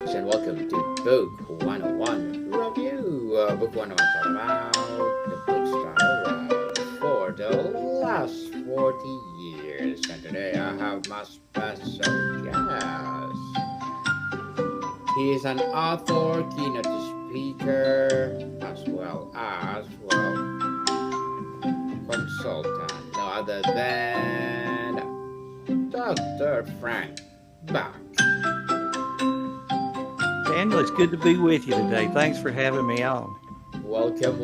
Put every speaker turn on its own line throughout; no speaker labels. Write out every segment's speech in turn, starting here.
And welcome to Book 101 Review. Book 101 is all about the books that I read for the last 40 years. And today I have my special guest. He is an author, keynote speaker, as consultant. No other than Dr. Frank Bach.
Daniel, it's good to be with you today. Thanks for having me on.
Welcome,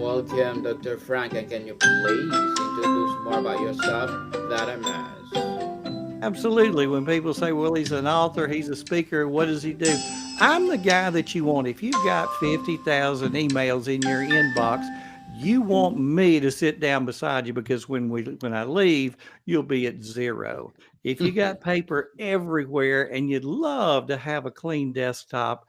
Dr. Frank. And can you please introduce more about yourself that I missed?
Absolutely. When people say, well, he's an author, he's a speaker, what does he do? I'm the guy that you want. If you've got 50,000 emails in your inbox, you want me to sit down beside you because when I leave, you'll be at zero. If you got paper everywhere and you'd love to have a clean desktop,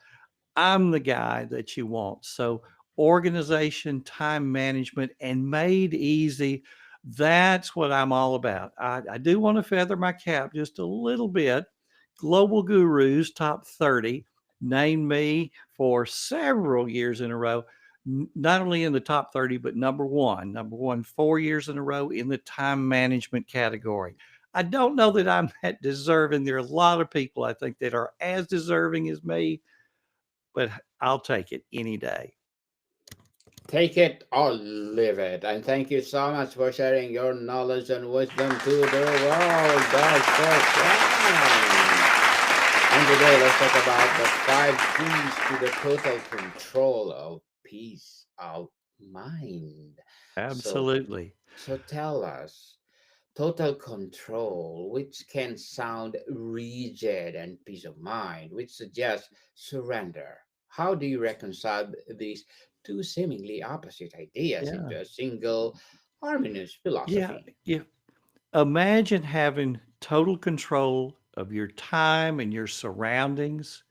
I'm the guy that you want. So, organization, time management, and made easy. That's what I'm all about. I do want to feather my cap just a little bit. Global Gurus Top 30 named me for several years in a row, not only in the top 30, but number one, 4 years in a row in the time management category. I don't know that I'm that deserving. There are a lot of people I think that are as deserving as me, but I'll take it any day.
Take it or leave it. And thank you so much for sharing your knowledge and wisdom to the world, Dr. Frank. And today, let's talk about the five keys to the total control of peace of mind. So,
Absolutely.
so tell us, total control, which can sound rigid, and peace of mind, which suggests surrender. How do you reconcile these two seemingly opposite ideas
Yeah.
into a single harmonious
Yeah.
philosophy?
Yeah. Imagine having total control of your time and your surroundings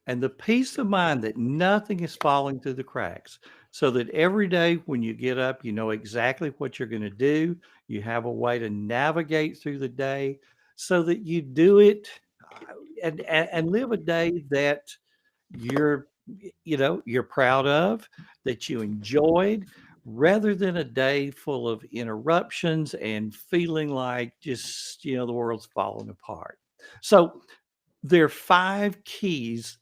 and the peace of mind that nothing is falling through the cracks. So that every day when you get up, you know exactly what you're going to do. You have a way to navigate through the day so that you do it and live a day that you're you're proud of, that you enjoyed, rather than a day full of interruptions and feeling like just the world's falling apart. So there are five keys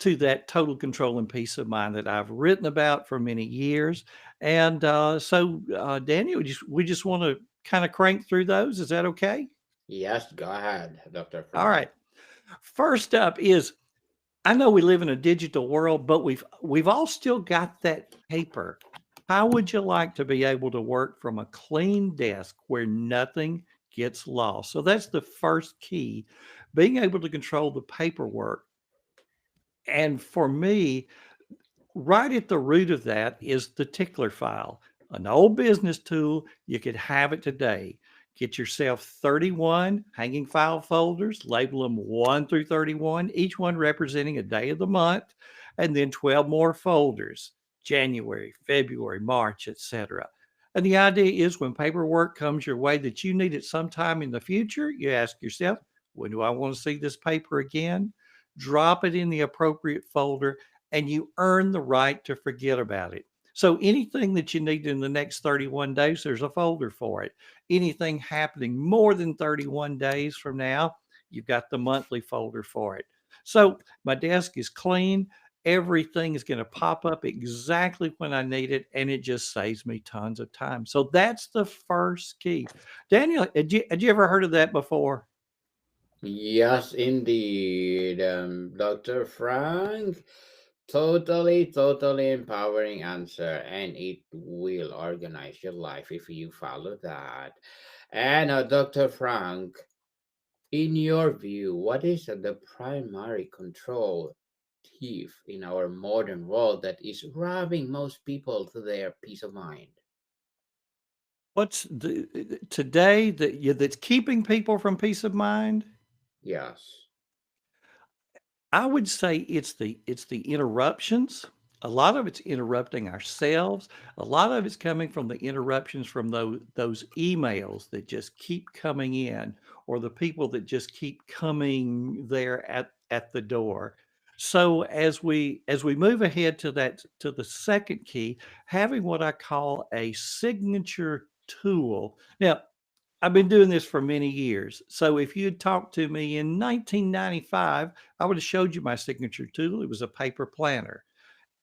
to that total control and peace of mind that I've written about for many years. And Daniel, we just want to kind of crank through those. Is that okay?
Yes, go ahead, Dr.
All
Frank.
right. First up is, I know we live in a digital world, but we've all still got that paper. How would you like to be able to work from a clean desk where nothing gets lost? So that's the first key, being able to control the paperwork. And for me, right at the root of that is the tickler file, an old business tool. You could have it today. Get yourself 31 hanging file folders, label them 1 through 31, each one representing a day of the month, and then 12 more folders, January, February, March, etc. And the idea is when paperwork comes your way that you need it sometime in the future, you ask yourself, when do I want to see this paper again? Drop it in the appropriate folder and you earn the right to forget about it. So anything that you need in the next 31 days, there's a folder for it. Anything happening more than 31 days from now, you've got the monthly folder for it. So my desk is clean. Everything is going to pop up exactly when I need it, and it just saves me tons of time. So that's the first key. Daniel, had you ever heard of that before?
Yes, indeed, Dr. Frank. Totally empowering answer, and it will organize your life if you follow that. And Dr. Frank, in your view, what is the primary control thief in our modern world that is robbing most people to their peace of mind?
What's the today that that's keeping people from peace of mind?
Yes.
I would say it's the interruptions. A lot of it's interrupting ourselves. A lot of it's coming from the interruptions from those emails that just keep coming in, or the people that just keep coming there at the door. So as we move ahead to that to the second key, having what I call a signature tool. Now, I've been doing this for many years. So if you'd talked to me in 1995, I would have showed you my signature tool. It was a paper planner.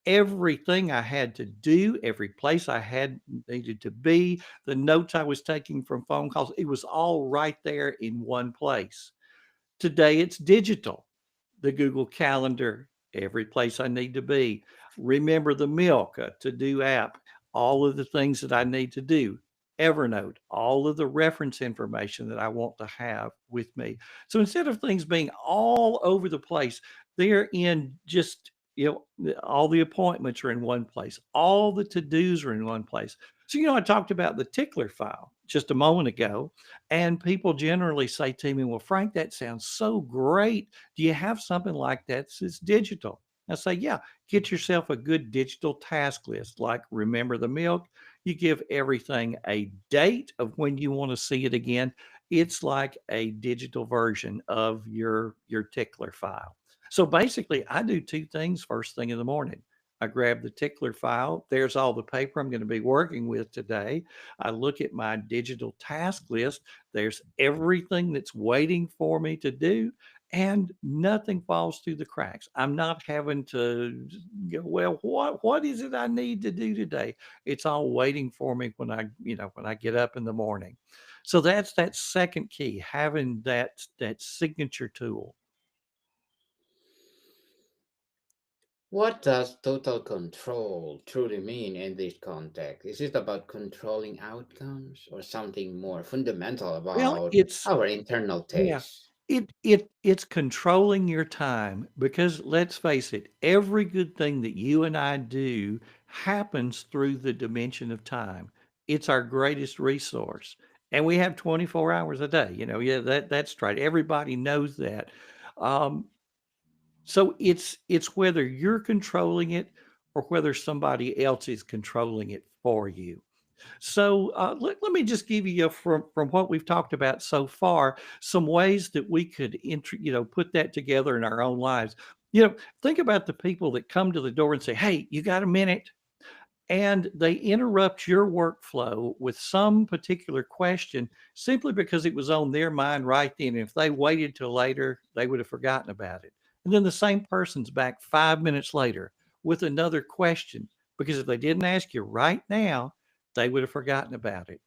Everything I had to do, every place I had needed to be, the notes I was taking from phone calls, it was all right there in one place. Today it's digital. The Google Calendar, every place I need to be. Remember the Milk, a to-do app, all of the things that I need to do. Evernote, all of the reference information that I want to have with me. So instead of things being all over the place, they're in just, all the appointments are in one place. All the to-dos are in one place. So, I talked about the tickler file just a moment ago, and people generally say to me, well, Frank, that sounds so great. Do you have something like that that's digital? I say, yeah, get yourself a good digital task list. Like Remember the Milk, you give everything a date of when you want to see it again. It's like a digital version of your tickler file. So basically, I do two things first thing in the morning. I grab the tickler file. There's all the paper I'm going to be working with today. I look at my digital task list. There's everything that's waiting for me to do, and nothing falls through the cracks. I'm not having to go, well, what is it I need to do today? It's all waiting for me when I get up in the morning. So that's that second key, having that signature tool.
What does total control truly mean in this context? Is it about controlling outcomes or something more fundamental
Well,
about
it's
our internal
yeah.
tastes?
It's controlling your time because let's face it, every good thing that you and I do happens through the dimension of time. It's our greatest resource. And we have 24 hours a day. Yeah, that's right. Everybody knows that. Um, so it's whether you're controlling it or whether somebody else is controlling it for you. So let me just give you from what we've talked about so far some ways that we could put that together in our own lives. Think about the people that come to the door and say, "Hey, you got a minute?" And they interrupt your workflow with some particular question simply because it was on their mind right then. If they waited till later, they would have forgotten about it. And then the same person's back 5 minutes later with another question because if they didn't ask you right now, they would have forgotten about it.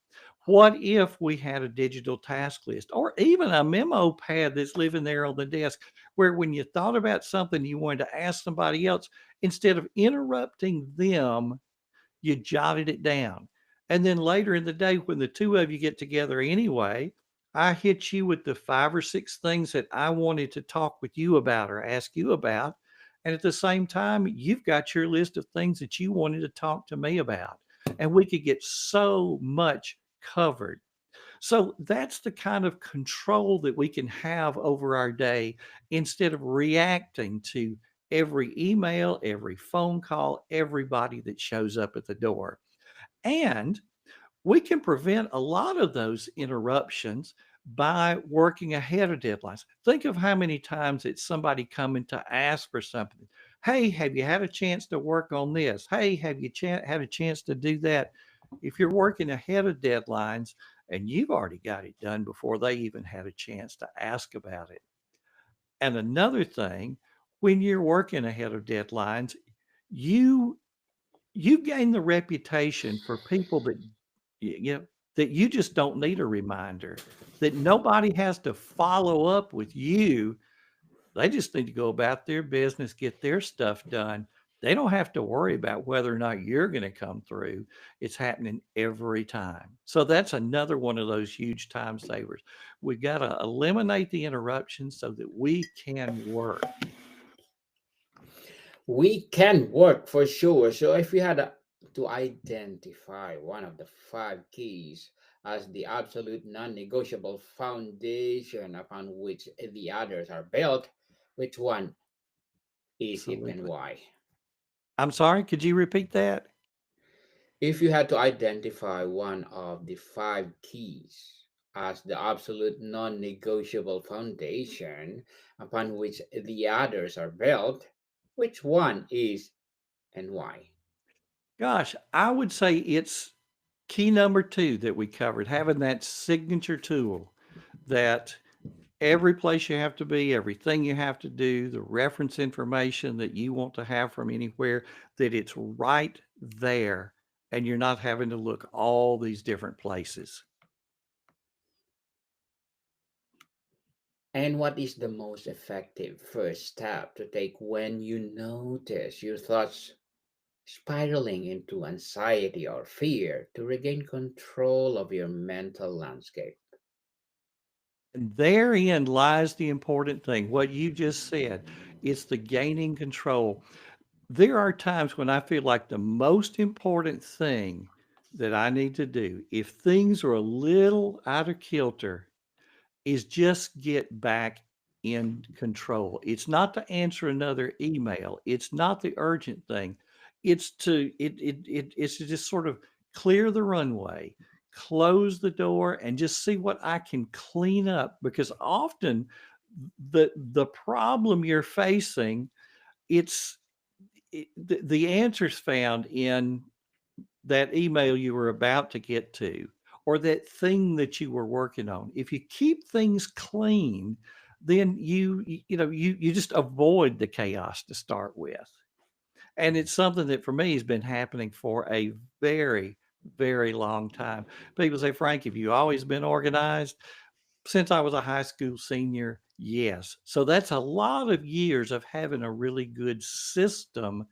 What if we had a digital task list or even a memo pad that's living there on the desk where when you thought about something you wanted to ask somebody else, instead of interrupting them, you jotted it down. And then later in the day, when the two of you get together anyway, I hit you with the five or six things that I wanted to talk with you about or ask you about. And at the same time, you've got your list of things that you wanted to talk to me about. And we could get so much covered. So that's the kind of control that we can have over our day instead of reacting to every email, every phone call, everybody that shows up at the door. And we can prevent a lot of those interruptions by working ahead of deadlines. Think of how many times it's somebody coming to ask for something. Hey, have you had a chance to work on this? Hey, have you had a chance to do that? If you're working ahead of deadlines and you've already got it done before they even had a chance to ask about it. And another thing, when you're working ahead of deadlines, you you gain the reputation for people that that you just don't need a reminder, that nobody has to follow up with you. They just need to go about their business, get their stuff done. They don't have to worry about whether or not you're going to come through. It's happening every time. So that's another one of those huge time savers. We got to eliminate the interruptions so that we can work.
We can work for sure. So if we had to identify one of the five keys as the absolute non-negotiable foundation upon which the others are built, which one is it and
Absolutely.
why?
I'm sorry, could you repeat that?
If you had to identify one of the five keys as the absolute non-negotiable foundation upon which the others are built, Which one is and why?
Gosh, I would say it's key number 2 that we covered, having that signature tool that every place you have to be, everything you have to do, the reference information that you want to have from anywhere, that it's right there and you're not having to look all these different places.
And what is the most effective first step to take when you notice your thoughts spiraling into anxiety or fear to regain control of your mental landscape?
And therein lies the important thing. What you just said, it's the gaining control. There are times when I feel like the most important thing that I need to do, if things are a little out of kilter, is just get back in control. It's not to answer another email. It's not the urgent thing. It's to just sort of clear the runway, close the door, and just see what I can clean up. Because often the problem you're facing, it's the answer's found in that email you were about to get to or that thing that you were working on. If you keep things clean, then you just avoid the chaos to start with. And it's something that for me has been happening for a very, very long time. People say, Frank, have you always been organized? Since I was a high school senior, yes. So that's a lot of years of having a really good system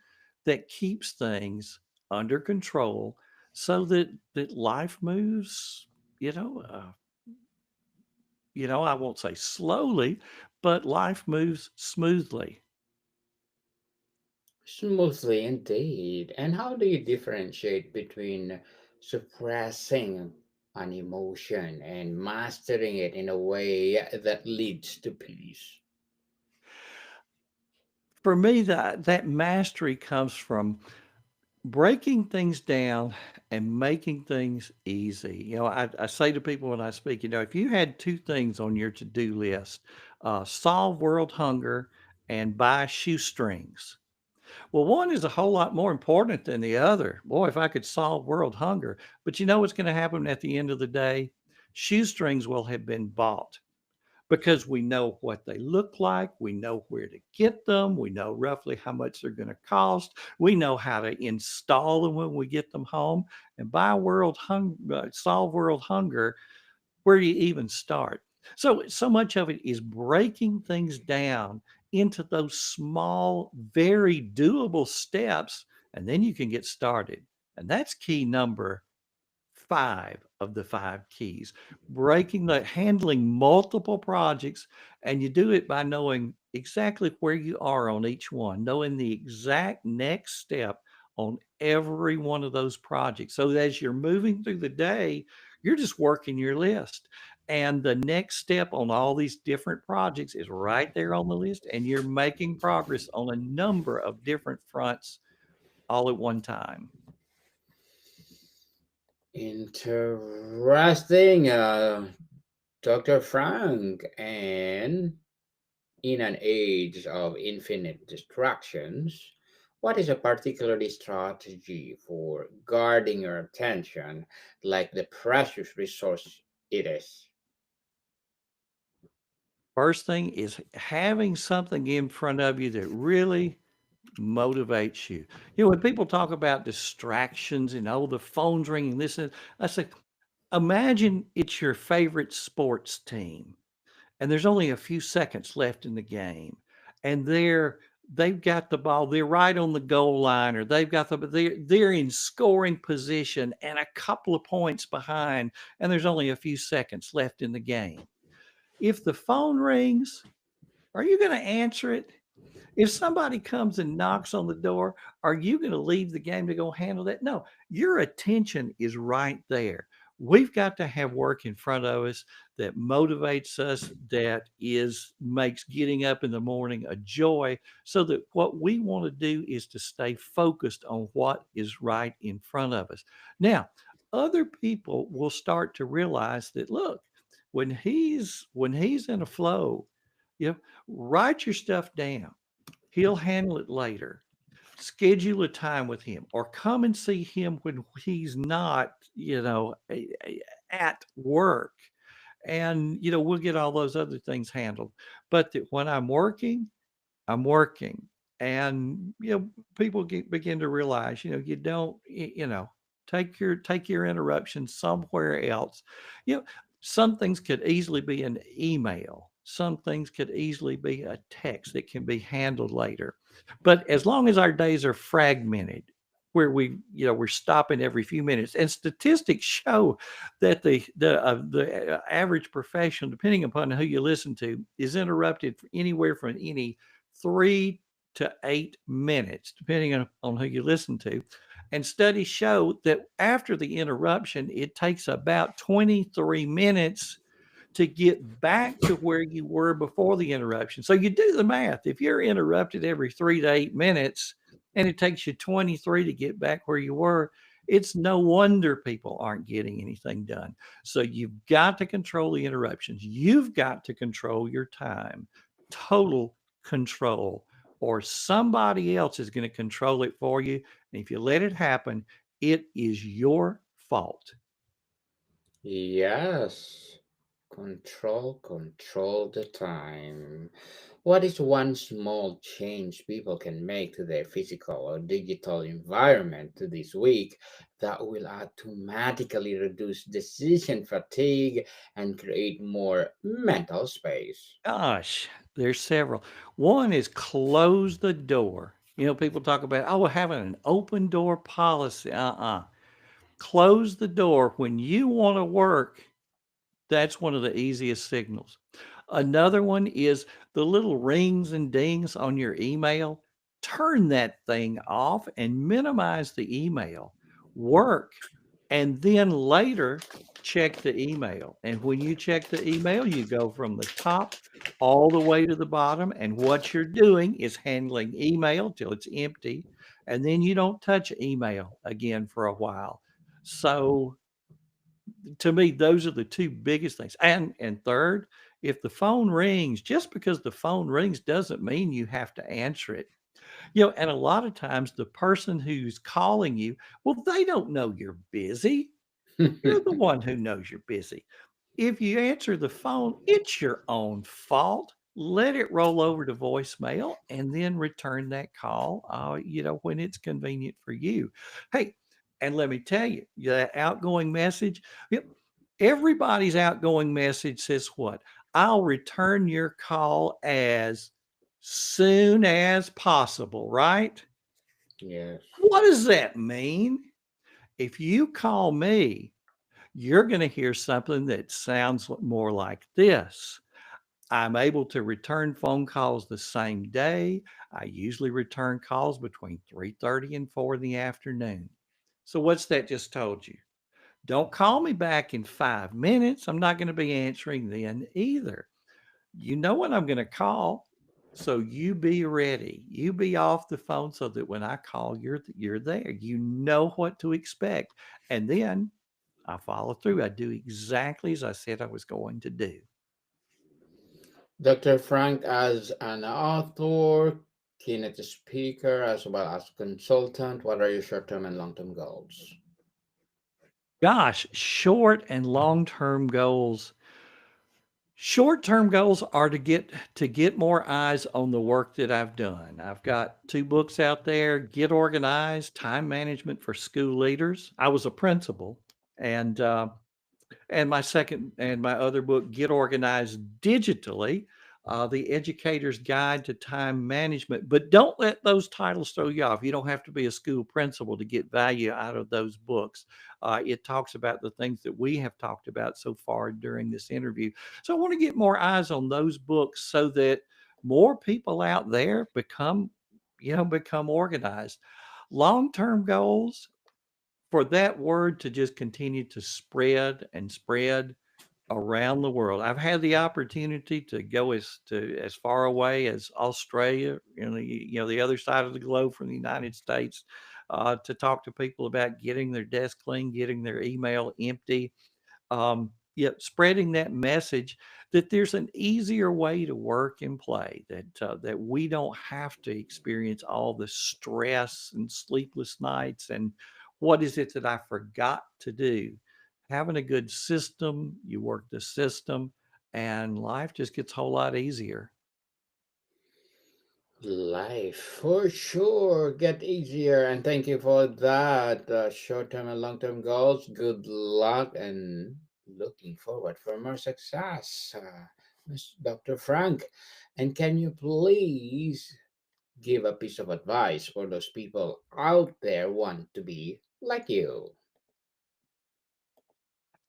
that keeps things under control so that life moves, you know, uh, I won't say slowly, but life moves smoothly.
Smoothly indeed. And how do you differentiate between suppressing an emotion and mastering it in a way that leads to peace?
For me, that mastery comes from breaking things down and making things easy. I say to people when I speak, if you had two things on your to-do list, solve world hunger and buy shoestrings. Well, one is a whole lot more important than the other. Boy, if I could solve world hunger, but you know what's going to happen at the end of the day? Shoestrings will have been bought because we know what they look like, we know where to get them, we know roughly how much they're going to cost, we know how to install them when we get them home. And solve world hunger, where do you even start? So much of it is breaking things down into those small, very doable steps, and then you can get started. And that's key number 5 of the 5 keys. Handling multiple projects, and you do it by knowing exactly where you are on each one, knowing the exact next step on every one of those projects. So that as you're moving through the day, you're just working your list. And the next step on all these different projects is right there on the list, and you're making progress on a number of different fronts all at one time.
Interesting, Dr. Frank. And in an age of infinite distractions, what is a particularly strategy for guarding your attention like the precious resource it is?
First thing is having something in front of you that really motivates you. When people talk about distractions and the phone's ringing, this and I say, imagine it's your favorite sports team and there's only a few seconds left in the game, and they've got the ball, they're right on the goal line, or they're in scoring position and a couple of points behind, and there's only a few seconds left in the game. If the phone rings, are you going to answer it? If somebody comes and knocks on the door, are you going to leave the game to go handle that? No, your attention is right there. We've got to have work in front of us that motivates us, that makes getting up in the morning a joy, so that what we want to do is to stay focused on what is right in front of us. Now, other people will start to realize that, look, when he's in a flow, you know, write your stuff down. He'll handle it later. Schedule a time with him or come and see him when he's not, at work. And, we'll get all those other things handled. But that when I'm working, I'm working. And, people begin to realize, you don't, take your interruption somewhere else. You know, some things could easily be an email. Some things could easily be a text that can be handled later. But as long as our days are fragmented, where we're stopping every few minutes, and statistics show that the average professional, depending upon who you listen to, is interrupted anywhere from any 3 to 8 minutes, depending on who you listen to. And studies show that after the interruption, it takes about 23 minutes to get back to where you were before the interruption. So you do the math. If you're interrupted every 3 to 8 minutes and it takes you 23 to get back where you were, it's no wonder people aren't getting anything done. So you've got to control the interruptions. You've got to control your time. Total control, or somebody else is going to control it for you. And if you let it happen, it is your fault.
Yes. Control the time. What is one small change people can make to their physical or digital environment this week that will automatically reduce decision fatigue and create more mental space?
Gosh, there's several. One is close the door. People talk about, oh, having an open door policy. Close the door when you want to work. That's one of the easiest signals. Another one is the little rings and dings on your email. Turn that thing off and minimize the email. Work, and then later check the email. And when you check the email, you go from the top all the way to the bottom. And what you're doing is handling email till it's empty. And then you don't touch email again for a while. So to me, those are the two biggest things. And third, if the phone rings, just because the phone rings doesn't mean you have to answer it. And a lot of times the person who's calling you, well, they don't know you're busy. You're the one who knows you're busy. If you answer the phone, it's your own fault. Let it roll over to voicemail and then return that call, when it's convenient for you. Hey, and let me tell you, that outgoing message, yep, everybody's outgoing message says what? I'll return your call as soon as possible, right?
Yes.
What does that mean? If you call me, you're going to hear something that sounds more like this. I'm able to return phone calls the same day. I usually return calls between 3:30 and 4 in the afternoon. So what's that just told you? Don't call me back in 5 minutes. I'm not going to be answering then either. You know when I'm going to call. So you be ready. You be off the phone so that when I call, you're there. You know what to expect. And then I follow through. I do exactly as I said I was going to do.
Dr. Frank, as an author, keynote speaker, as well as consultant, what are your short term and long term goals?
Gosh, short and long-term goals. Short-term goals are to get more eyes on the work that I've done. I've got 2 books out there, Get Organized, Time Management for School Leaders. I was a principal, and my other book, Get Organized Digitally, The Educator's Guide to Time Management. But don't let those titles throw you off. You don't have to be a school principal to get value out of those books. It talks about the things that we have talked about so far during this interview. So I want to get more eyes on those books so that more people out there become organized. Long-term goals, for that word to just continue to spread and spread around the world. I've had the opportunity to go as far away as Australia, the other side of the globe from the United States, to talk to people about getting their desk clean, getting their email empty, spreading that message that there's an easier way to work and play, that we don't have to experience all the stress and sleepless nights and what is it that I forgot to do. Having a good system, you work the system, and life just gets a whole lot easier.
Life for sure get easier, and thank you for that. Short-term and long-term goals. Good luck, and looking forward for more success, Miss Dr. Frank. And can you please give a piece of advice for those people out there want to be like you?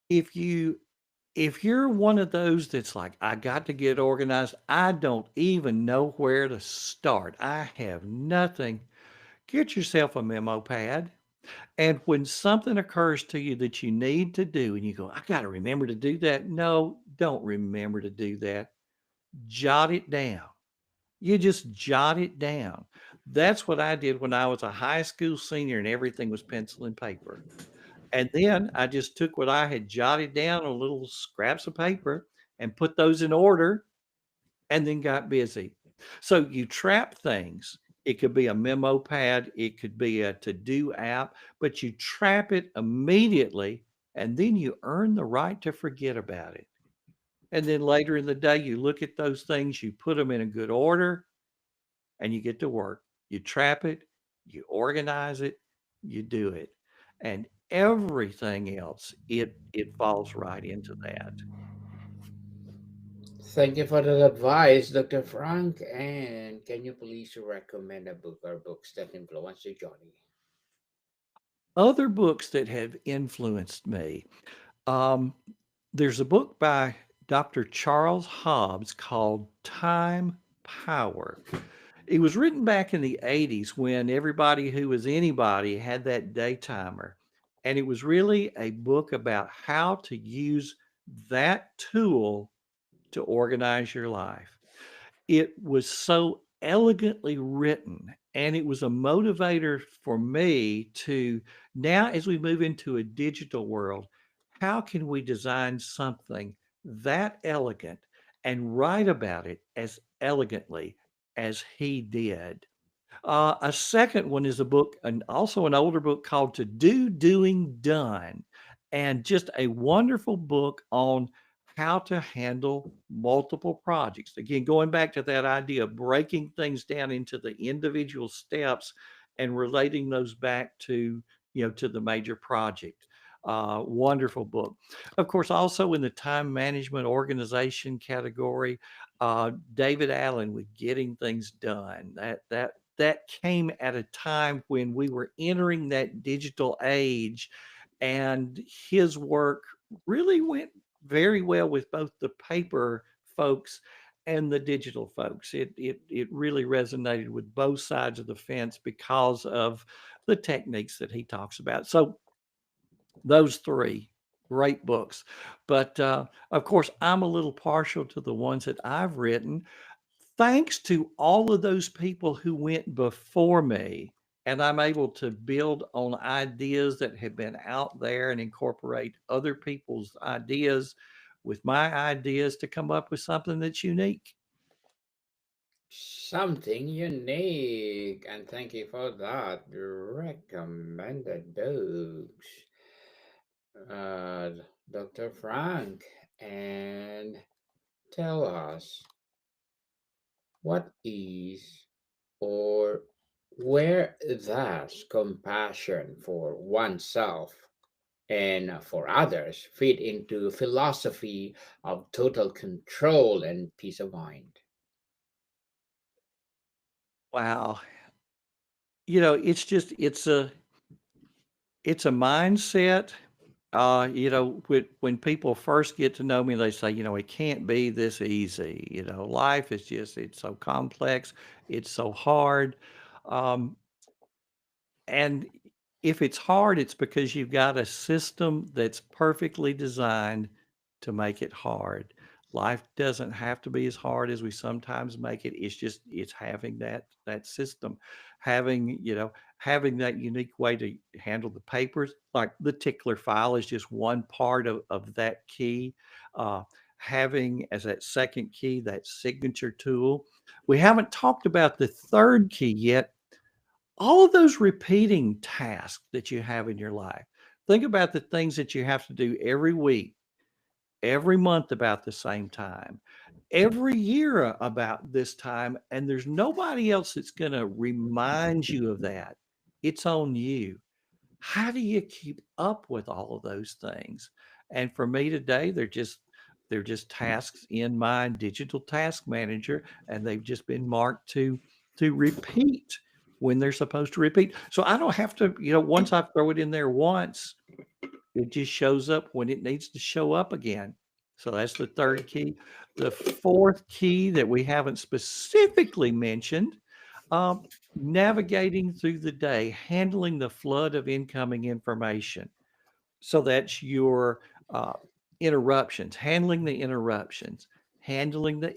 If you if you're one of those that's like, I got to get organized, I don't even know where to start. I have nothing. Get yourself a memo pad. And when something occurs to you that you need to do, and you go, I got to remember to do that. No, don't remember to do that. Jot it down. You just jot it down. That's what I did when I was a high school senior and everything was pencil and paper. And then I just took what I had jotted down on little scraps of paper and put those in order and then got busy. So you trap things. It could be a memo pad, it could be a to do app, but you trap it immediately and then you earn the right to forget about it. And then later in the day, you look at those things, you put them in a good order, and you get to work. You trap it, you organize it, you do it. And everything else, it falls right into that.
Thank you for that advice, Dr. Frank. And can you please recommend a book or books that influenced you, Johnny?
Other books that have influenced me, um, there's a book by Dr. Charles Hobbs called Time Power. It was written back in the 80s when everybody who was anybody had that day timer. And it was really a book about how to use that tool to organize your life. It was so elegantly written, and it was a motivator for me to now, as we move into a digital world, how can we design something that elegant and write about it as elegantly as he did? A second one is a book, and also an older book called To Do, Doing, Done, and just a wonderful book on how to handle multiple projects. Again, going back to that idea of breaking things down into the individual steps and relating those back to, to the major project. Wonderful book. Of course, also in the time management organization category, David Allen with Getting Things Done. That came at a time when we were entering that digital age, and his work really went very well with both the paper folks and the digital folks. It really resonated with both sides of the fence because of the techniques that he talks about. So those three great books, but of course I'm a little partial to the ones that I've written thanks to all of those people who went before me, and I'm able to build on ideas that have been out there and incorporate other people's ideas with my ideas to come up with something that's unique.
Something unique, and thank you for that. Recommended books, uh, Dr. Frank, and tell us what is or where does compassion for oneself and for others fit into philosophy of total control and peace of mind?
Wow. It's a mindset. When people first get to know me, they say, it can't be this easy. Life is just, it's so complex, it's so hard. Um, And if it's hard, it's because you've got a system that's perfectly designed to make it hard. Life doesn't have to be as hard as we sometimes make it. It's having that system, having that unique way to handle the papers. Like the tickler file is just one part of that key. Uh, having as that second key, that signature tool. We haven't talked about the third key yet. All of those repeating tasks that you have in your life. Think about the things that you have to do every week, every month about the same time, every year about this time, and there's nobody else that's going to remind you of that. It's on you. How do you keep up with all of those things? And for me today, they're just tasks in my digital task manager, and they've just been marked to repeat when they're supposed to repeat. So I don't have to, once I throw it in there once, it just shows up when it needs to show up again. So that's the third key. The fourth key that we haven't specifically mentioned, um, navigating through the day, handling the flood of incoming information. So that's your uh, interruptions, handling the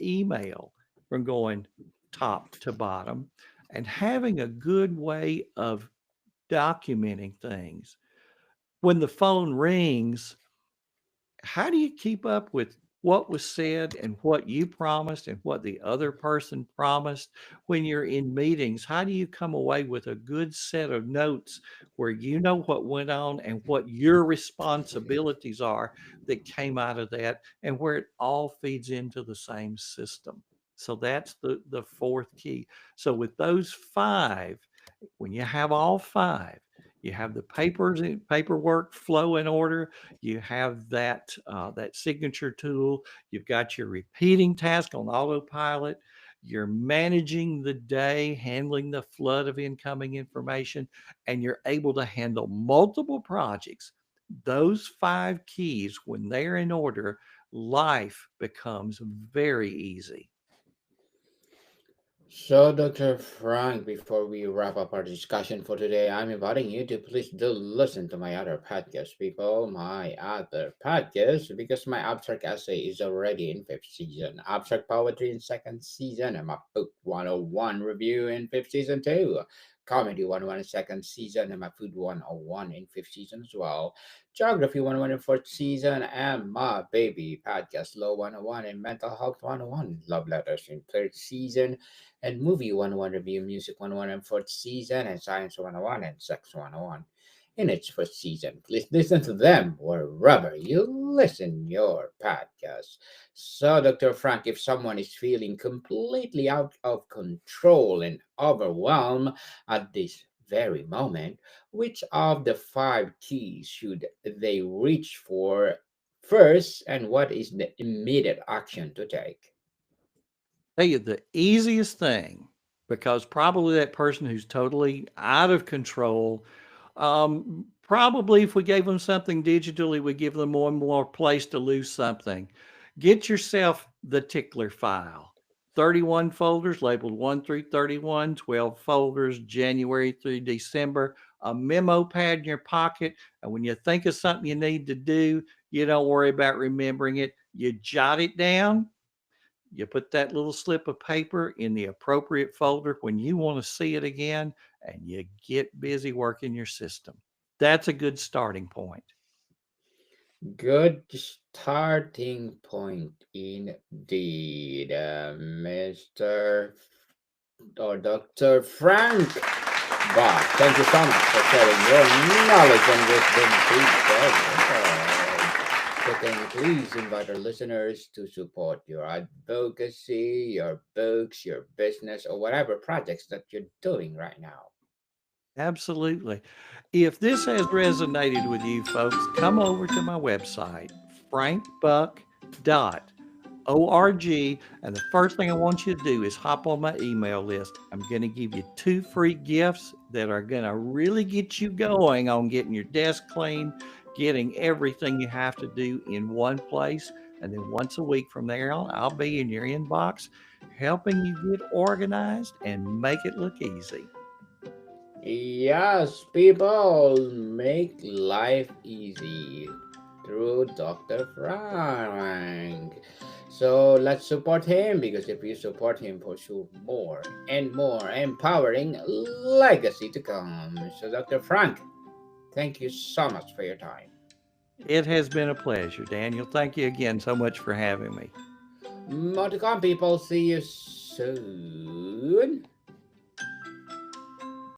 email from going top to bottom, and having a good way of documenting things. When the phone rings, how do you keep up with what was said and what you promised and what the other person promised when you're in meetings? How do you come away with a good set of notes where you know what went on and what your responsibilities are that came out of that and where it all feeds into the same system? So that's the fourth key. So with those five, when you have all five, you have the paperwork flow in order, you have that signature tool, you've got your repeating task on autopilot, you're managing the day, handling the flood of incoming information, and you're able to handle multiple projects. Those five keys, when they're in order, life becomes very easy.
So, Dr. Frank, before we wrap up our discussion for today, I'm inviting you to please do listen to my other podcast, people. My other podcast, because my abstract essay is already in fifth season, abstract poetry in second season, and my book 101 review in fifth season too. Comedy 101 in second season, and my food 101 in fifth season as well. Geography 101 in fourth season, and my baby podcast Law 101 and Mental Health 101, Love Letters in third season, and Movie 101 Review, Music 101 and fourth season, and Science 101 and Sex 101 in its first season. Please listen to them wherever you listen your podcast. So, Dr. Frank, if someone is feeling completely out of control and overwhelmed at this very moment, which of the five keys should they reach for first, and what is the immediate action to take?
Tell you the easiest thing, because probably that person who's totally out of control, probably if we gave them something digitally, we give them more and more place to lose something. Get yourself the tickler file. 31 folders labeled 1 through 31, 12 folders, January through December, a memo pad in your pocket. And when you think of something you need to do, you don't worry about remembering it. You jot it down, you put that little slip of paper in the appropriate folder when you want to see it again, and you get busy working your system. That's a good starting point.
Good starting point indeed, Mr. or Dr. Frank Bach. Thank you so much for sharing your knowledge and wisdom today. So, can you please invite our listeners to support your advocacy, your books, your business, or whatever projects that you're doing right now?
Absolutely. If this has resonated with you folks, come over to my website, frankbuck.org. And the first thing I want you to do is hop on my email list. I'm going to give you 2 free gifts that are going to really get you going on getting your desk clean, getting everything you have to do in one place. And then once a week from there on, I'll be in your inbox helping you get organized and make it look easy.
Yes, people, make life easy through Dr. Frank. So let's support him, because if you support him, for sure, more and more empowering legacy to come. So, Dr. Frank, thank you so much for your time.
It has been a pleasure, Daniel. Thank you again so much for having me.
More to come, people. See you soon.